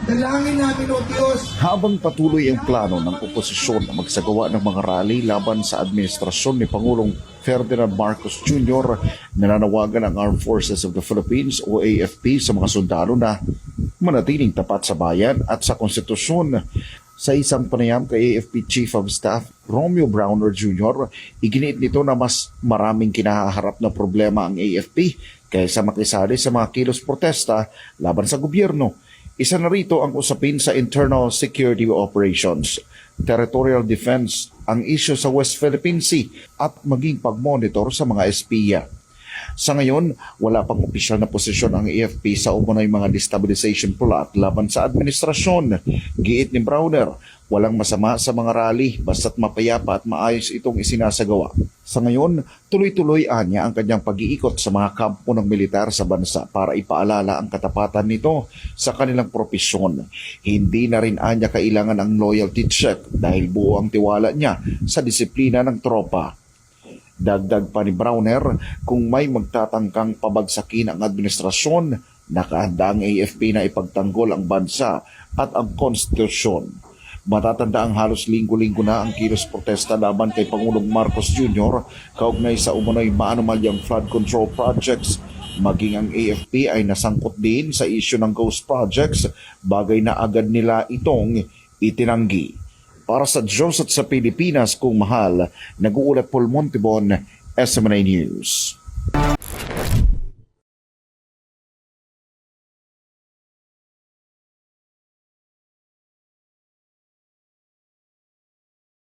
Dalangin namin, O Diyos. Habang patuloy ang plano ng oposisyon na magsagawa ng mga rally laban sa administrasyon ni Pangulong Ferdinand Marcos Jr., nananawagan ang Armed Forces of the Philippines o AFP sa mga sundalo na manatiling tapat sa bayan at sa konstitusyon. Sa isang panayam kay AFP Chief of Staff Romeo Browner Jr., iginiit nito na mas maraming kinaharap na problema ang AFP kaysa makisali sa mga kilos protesta laban sa gobyerno. Isa na rito ang usapin sa internal security operations, territorial defense, ang issue sa West Philippine Sea at maging pag-monitor sa mga espiya. Sa ngayon, wala pang opisyal na posisyon ang AFP sa umunoy mga destabilization plot laban sa administrasyon. Giit ni Browner, walang masama sa mga rally basta't mapayapa at maayos itong isinasagawa. Sa ngayon, tuloy-tuloy anya ang kanyang pag-iikot sa mga kampo ng militar sa bansa para ipaalala ang katapatan nito sa kanilang propesyon. Hindi na rin anya kailangan ang loyalty check dahil buo ang tiwala niya sa disiplina ng tropa. Dagdag pa ni Browner, kung may magtatangkang pabagsakin ang administrasyon, nakahanda ang AFP na ipagtanggol ang bansa at ang konstitusyon. Matatanda ang halos linggo-linggo na ang kilos protesta laban kay Pangulong Marcos Jr. kaugnay sa umunoy maanumalyang flood control projects. Maging ang AFP ay nasangkot din sa isyu ng ghost projects, bagay na agad nila itong itinanggi. Para sa Diyos at sa Pilipinas kung mahal, nag-uulat Paul Montibon, SMNA News.